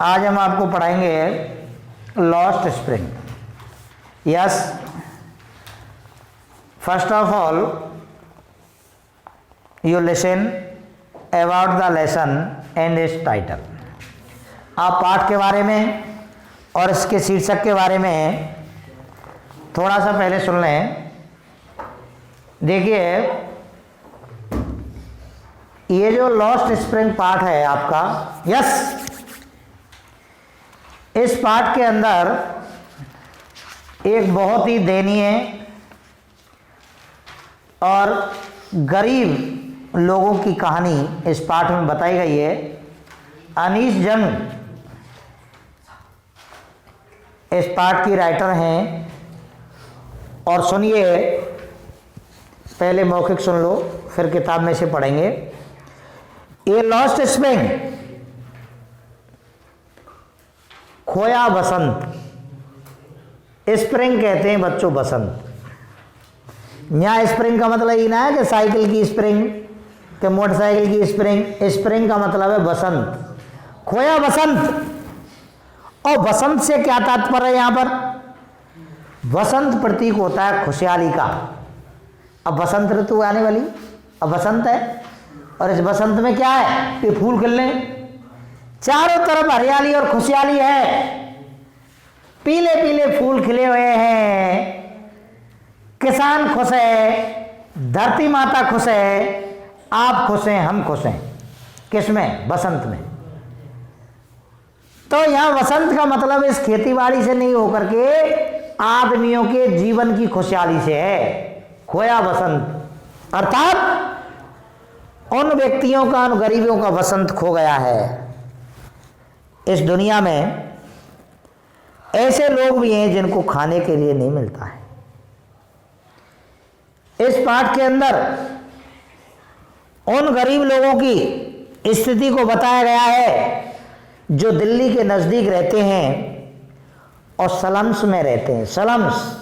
आज हम आपको पढ़ाएंगे lost spring. Yes, first of all you listen about the lesson and it's title. आप पाठ के बारे में और इसके शीर्षक के बारे में थोड़ा सा पहले सुन लें। देखिए, ये जो लॉस्ट स्प्रिंग पार्ट है आपका, यस, इस पार्ट के अंदर एक बहुत ही दयनीय और गरीब लोगों की कहानी इस पार्ट में बताई गई है। अनीस जंग इस पार्ट की राइटर हैं। और सुनिए, पहले मौखिक सुन लो, फिर किताब में से पढ़ेंगे। ये लॉस्ट स्प्रिंग, खोया बसंत। स्प्रिंग कहते हैं बच्चों बसंत। यहाँ स्प्रिंग का मतलब ये ना है कि साइकिल की स्प्रिंग, कि मोटरसाइकिल की स्प्रिंग। स्प्रिंग का मतलब है बसंत, खोया बसंत। और बसंत से क्या तात्पर्य है यहाँ पर? बसंत प्रतीक होता है खुशहाली का। अब बसंत ऋतु आने वाली, अब बसंत है, और इस बसंत में क्या है कि फूल खिलने, चारों तरफ हरियाली और खुशहाली है। पीले पीले फूल खिले हुए हैं, किसान खुश है, धरती माता खुश है, आप खुश हैं, हम खुश हैं। किसमें? बसंत में। तो यहां बसंत का मतलब इस खेतीबाड़ी से नहीं होकर के आदमियों के जीवन की खुशहाली से है। खोया बसंत अर्थात उन व्यक्तियों का, उन गरीबों का बसंत खो गया है। इस दुनिया में ऐसे लोग भी हैं जिनको खाने के लिए नहीं मिलता है। इस पाठ के अंदर उन गरीब लोगों की स्थिति को बताया गया है जो दिल्ली के नजदीक रहते हैं और स्लम्स में रहते हैं। स्लम्स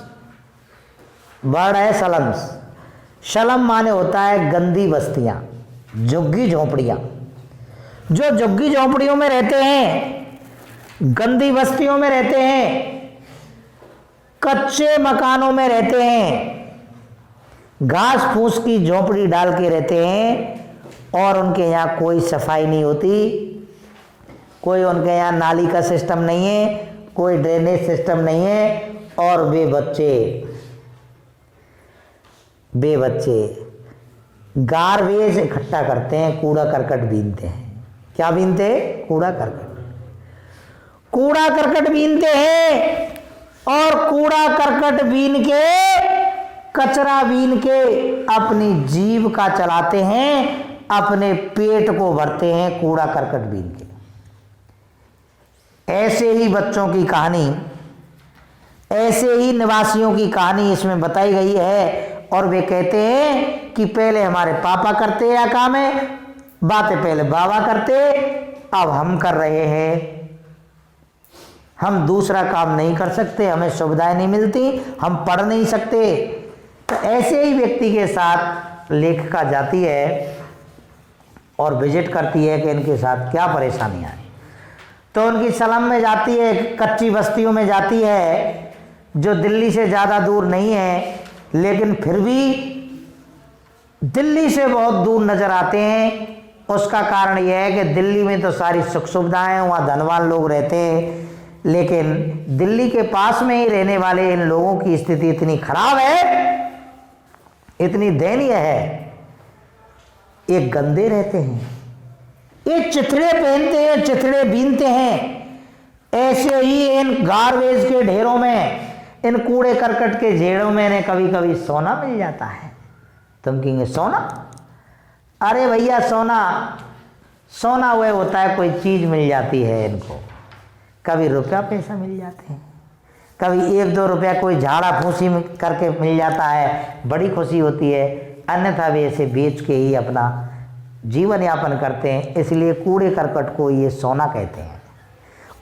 वर्ड है, स्लम्स। स्लम माने होता है गंदी बस्तियां, झुग्गी झोंपड़ियां। जो झुग्गी झोंपड़ियों में रहते हैं, गंदी बस्तियों में रहते हैं, कच्चे मकानों में रहते हैं, घास फूस की झोंपड़ी डाल के रहते हैं, और उनके यहाँ कोई सफाई नहीं होती, कोई उनके यहाँ नाली का सिस्टम नहीं है, कोई ड्रेनेज सिस्टम नहीं है, और वे बच्चे गार्बेज इकट्ठा करते हैं, कूड़ा करकट बीनते हैं। क्या बीनते? कूड़ा करकट। कूड़ा करकट बीनते हैं, और कूड़ा करकट बीन के, कचरा बीन के अपनी जीविका चलाते हैं, अपने पेट को भरते हैं कूड़ा करकट बीन के। ऐसे ही बच्चों की कहानी, ऐसे ही निवासियों की कहानी इसमें बताई गई है। और वे कहते हैं कि पहले हमारे पापा करते या काम है, बातें पहले बाबा करते, अब हम कर रहे हैं। हम दूसरा काम नहीं कर सकते, हमें सुविधाएं नहीं मिलती, हम पढ़ नहीं सकते। तो ऐसे ही व्यक्ति के साथ लेखिका जाती है और विजिट करती है कि इनके साथ क्या परेशानियां हैं। तो उनकी स्लम में जाती है, कच्ची बस्तियों में जाती है, जो दिल्ली से ज़्यादा दूर नहीं है, लेकिन फिर भी दिल्ली से बहुत दूर नजर आते हैं। उसका कारण यह है कि दिल्ली में तो सारी सुख सुविधाएं हैं, वहाँ धनवान लोग रहते हैं, लेकिन दिल्ली के पास में ही रहने वाले इन लोगों की स्थिति इतनी खराब है, इतनी दयनीय है, ये गंदे रहते हैं, ये चिथड़े पहनते हैं, चिथड़े बीनते हैं। ऐसे ही इन गार्बेज के ढेरों में, इन कूड़े करकट के ढेरों में इन्हें कभी कभी सोना मिल जाता है। तुम कहेंगे सोना? अरे भैया, सोना वह होता है, कोई चीज मिल जाती है इनको। कभी रुपया पैसा मिल जाते हैं, कभी 1-2 रुपया कोई झाड़ा फूसी करके मिल जाता है, बड़ी खुशी होती है। अन्यथा वे इसे बेच के ही अपना जीवन यापन करते हैं। इसलिए कूड़े करकट को ये सोना कहते हैं,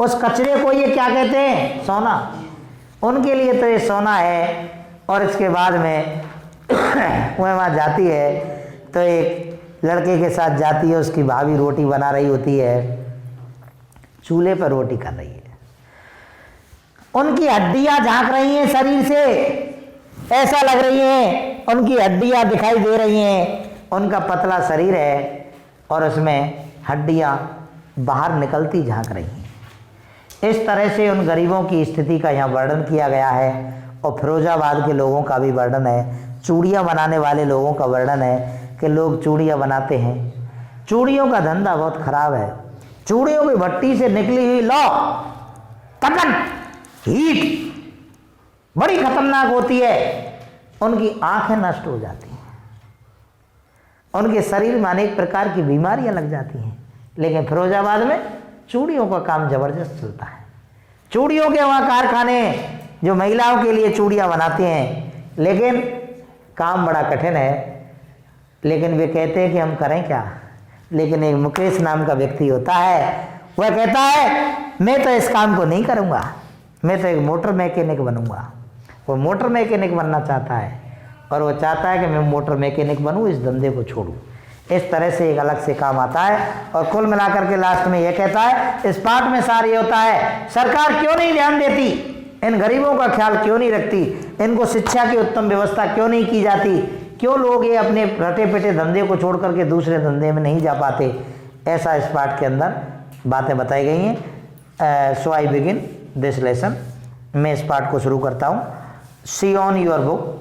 उस कचरे को ये क्या कहते हैं? सोना। उनके लिए तो ये सोना है। और इसके बाद में वह वहाँ जाती है तो एक लड़के के साथ जाती है, उसकी भाभी रोटी बना रही होती है, चूल्हे पर रोटी कर रही है, उनकी हड्डियां झांक रही हैं शरीर से, ऐसा लग रही हैं उनकी हड्डियां दिखाई दे रही हैं, उनका पतला शरीर है और उसमें हड्डियां बाहर निकलती झांक रही हैं। इस तरह से उन गरीबों की स्थिति का यहाँ वर्णन किया गया है। और फिरोजाबाद के लोगों का भी वर्णन है, चूड़ियाँ बनाने वाले लोगों का वर्णन है कि लोग चूड़ियाँ बनाते हैं। चूड़ियों का धंधा बहुत खराब है। चूड़ियों की भट्टी से निकली हुई लौ तपन हीट बड़ी खतरनाक होती है, उनकी आंखें नष्ट हो जाती हैं, उनके शरीर में अनेक प्रकार की बीमारियां लग जाती हैं। लेकिन फिरोजाबाद में चूड़ियों का काम जबरदस्त चलता है। चूड़ियों के वहाँ कारखाने जो महिलाओं के लिए चूड़ियाँ बनाते हैं, लेकिन काम बड़ा कठिन है। लेकिन वे कहते हैं कि हम करें क्या। लेकिन एक मुकेश नाम का व्यक्ति होता है, वह कहता है मैं तो इस काम को नहीं करूँगा, मैं तो एक मोटर मैकेनिक बनूंगा। वो मोटर मैकेनिक बनना चाहता है और वो चाहता है कि मैं मोटर मैकेनिक बनूं, इस धंधे को छोड़ूं। इस तरह से एक अलग से काम आता है। और कुल मिलाकर के लास्ट में ये कहता है, इस पाठ में सार ये होता है, सरकार क्यों नहीं ध्यान देती, इन गरीबों का ख्याल क्यों नहीं रखती, इनको शिक्षा की उत्तम व्यवस्था क्यों नहीं की जाती, क्यों लोग ये अपने रटे पिटे धंधे को छोड़ करके दूसरे धंधे में नहीं जा पाते। ऐसा इस पाठ के अंदर बातें बताई गई हैं। So I begin this lesson. मैं इस पाठ को शुरू करता हूँ। See on your book.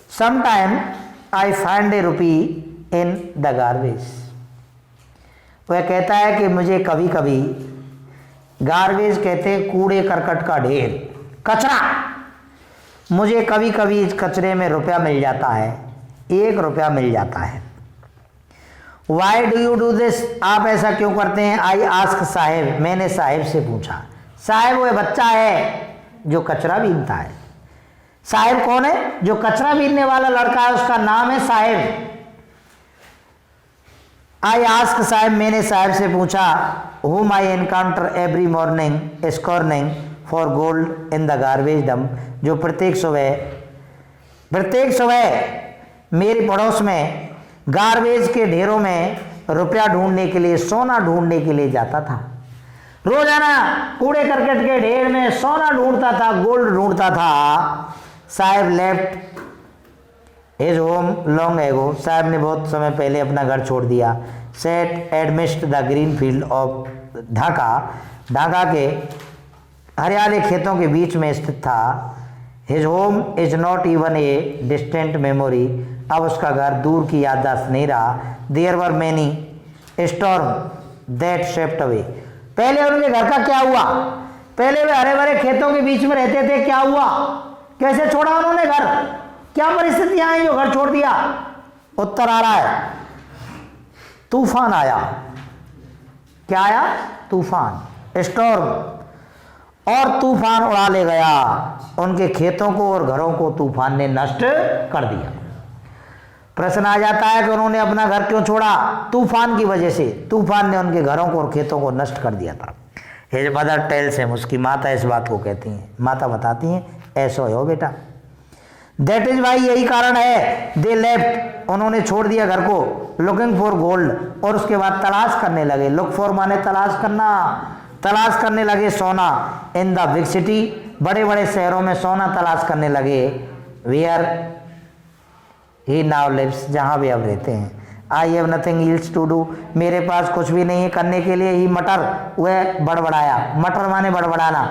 Sometime I find a rupee in the garbage। वह कहता है कि मुझे कभी कभी, गार्बेज कहते हैं कूड़े करकट का ढेर, कचरा, मुझे कभी कभी इस कचरे में रुपया मिल जाता है, 1 रुपया मिल जाता है। Why do you do this, आप ऐसा क्यों करते हैं। आई आस्क साहेब, मैंने साहेब से पूछा। साहेब वह बच्चा है जो कचरा बीनता है। साहेब कौन है, जो कचरा बीनने वाला लड़का है, उसका नाम है साहेब। आई आस्क साहेब, मैंने साहेब से पूछा। whom I encounter every morning scorning for gold in the garbage dump, जो प्रत्येक सुबह मेरी पड़ोस में गार्बेज के ढेरों में रुपया ढूंढने के लिए, सोना ढूंढने के लिए जाता था। रोजाना कूड़े करकट के ढेर में सोना ढूंढता था, गोल्ड ढूंढता था। साहब left his home long ago, साहब ने बहुत समय पहले अपना घर छोड़ दिया। Set amidst the green field of Dhaka, Dhaka के हरियाले खेतों के बीच में स्थित था। His home is not even a distant memory, अब उसका घर दूर की याददाश्त नहीं रहा। There were many storm that swept away, पहले उनके घर का क्या हुआ, पहले वे हरे भरे खेतों के बीच में रहते थे, क्या हुआ, कैसे छोड़ा उन्होंने घर, क्या परिस्थितियां आई जो घर छोड़ दिया। उत्तर आ रहा है, तूफान आया। क्या आया, तूफान, स्टॉर्म, और तूफान उड़ा ले गया उनके खेतों को और घरों को, तूफान ने नष्ट कर दिया। प्रश्न आ जाता है कि उन्होंने अपना घर क्यों छोड़ा, तूफान की वजह से, तूफान ने उनके घरों को और खेतों को नष्ट कर दिया था। हिज मदर टेल्स हिम, उसकी माता इस बात को कहती हैं, माता बताती हैं, ऐसा हो बेटा। दैट इज वाई, यही कारण है। दे लेफ्ट, उन्होंने छोड़ दिया घर को। लुकिंग फॉर गोल्ड, और उसके बाद तलाश करने लगे। लुक फॉर माने तलाश करना, तलाश करने लगे सोना। इन द बिग सिटी, बड़े बड़े शहरों में सोना तलाश करने लगे। वेयर ही नाउ लिव्स, जहाँ भी अब रहते हैं। I have nothing else to do, मेरे पास कुछ भी नहीं है करने के लिए। ही मटर, वह बड़बड़ाया, मटर माने बड़बड़ाना।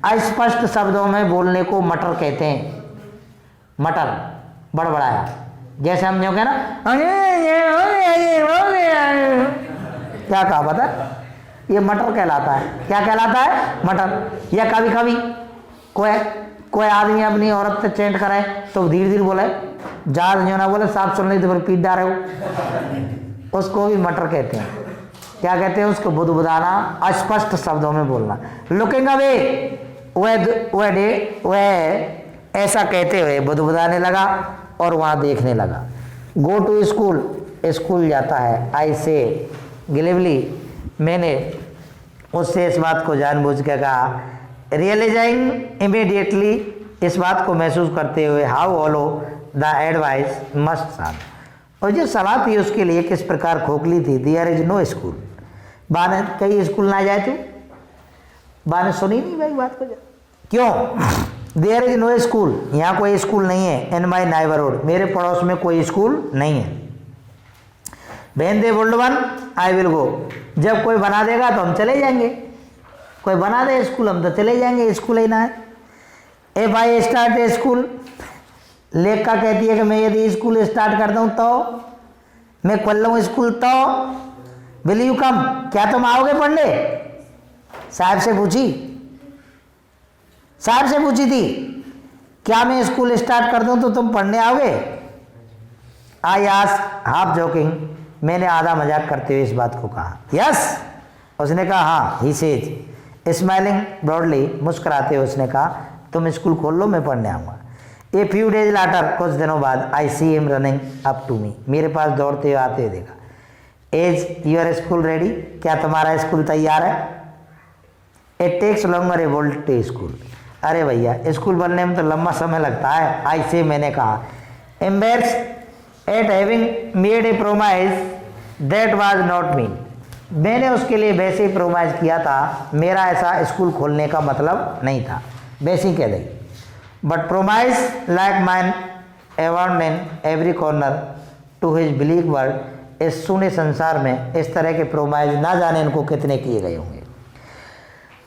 अस्पष्ट शब्दों में बोलने को मटर कहते हैं, मटर, बड़बड़ाया। जैसे हम जो कह ना, क्या कहा पता, ये मटर कहलाता है। क्या कहलाता है, मटर। या कभी कभी कोई आदमी अपनी औरत से चेंट कराए तो धीरे धीरे बोले, ज़्यादा जो ना बोले, साफ सुन नहीं तो फिर पीट डाले हो, उसको भी मटर कहते हैं। क्या कहते हैं उसको, बुदबुदाना, अस्पष्ट शब्दों में बोलना। लुकिंग अवे, वह ऐसा कहते हुए बुदबुदाने लगा और वहाँ देखने लगा। गो टू स्कूल, स्कूल जाता है। आई से गिलिवली, मैंने उससे इस बात को जानबूझ के कहा। रियलाइजिंग इमीडिएटली, इस बात को महसूस करते हुए, how alloy the advice must साल, और जो सलाह थी उसके लिए किस प्रकार खोखली थी, देयर इज नो स्कूल। बा ने कहीं स्कूल ना जाए, तू बा ने सुनी नहीं भाई बात को। क्यों? देयर इज नो स्कूल, यहाँ कोई स्कूल नहीं है। इन माई नाइबरहुड, मेरे पड़ोस में कोई स्कूल नहीं है। When they built one I will go, जब कोई बना देगा तो हम चले जाएंगे। कोई बना दे स्कूल हम तो चले जाएंगे, स्कूल ही ना है। If I start A school, लेखा कहती है कि मैं यदि स्कूल स्टार्ट कर दूं तो, मैं खोल लूँ स्कूल तो विल यू कम, क्या तुम आओगे पढ़ने? साहब से पूछी, साहब से पूछी थी, क्या मैं स्कूल स्टार्ट कर दूं तो तुम पढ़ने आओगे? आई आस्क हाफ जोकिंग, मैंने आधा मजाक करते हुए इस बात को कहा। यस, उसने कहा हाँ। ही सेज स्माइलिंग ब्रॉडली, मुस्कुराते हुए उसने कहा तुम स्कूल खोल लो, मैं पढ़ने आऊँगा। ए फ्यू डेज लाटर, कुछ दिनों बाद, I see him running up to me, मेरे पास दौड़ते हुए आते हुए देखा। एज योर स्कूल रेडी, क्या तुम्हारा स्कूल तैयार है? इट टेक्स लॉन्गर ए वोल्ट टू स्कूल, अरे भैया स्कूल बनने में तो लंबा समय लगता है। आई से, मैंने कहा। Embarrass eight having made a promise that was not mean, मैंने उसके लिए वैसे ही प्रोमाइज किया था, मेरा ऐसा स्कूल खोलने का मतलब नहीं था, वैसे ही कह दी। But promise like mine abound in every corner to his believe word, इस सुने संसार में इस तरह के प्रोमाइज ना जाने इनको कितने किए गए होंगे।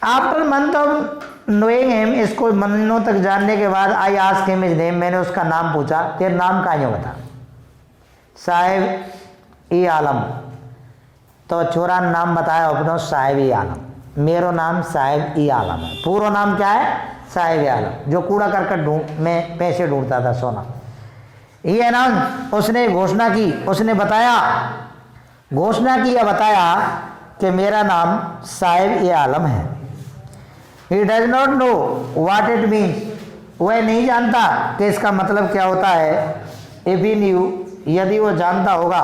After month of knowing him, इसको महीनों तक जानने के बाद, I ask him his name, मैंने उसका नाम पूछा, तेरा नाम का यूँ बता? साहिब ई आलम, तो छोरा नाम बताया अपना साहिब ई आलम, मेरा नाम साहिब ई आलम है। पूरा नाम क्या है? साहिब ई आलम, जो कूड़ा करकट मैं पैसे ढूंढता था, सोना। ये अनाउंस, उसने घोषणा की, उसने बताया, घोषणा की या बताया कि मेरा नाम साहिब ई आलम है। He does not know what it means, वह नहीं जानता कि इसका मतलब क्या होता है। If he knew, यदि वो जानता होगा,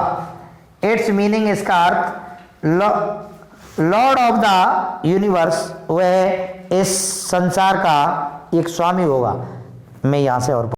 its meaning, इसका अर्थ, लॉर्ड ऑफ द यूनिवर्स, वह इस संसार का एक स्वामी होगा। मैं यहाँ से और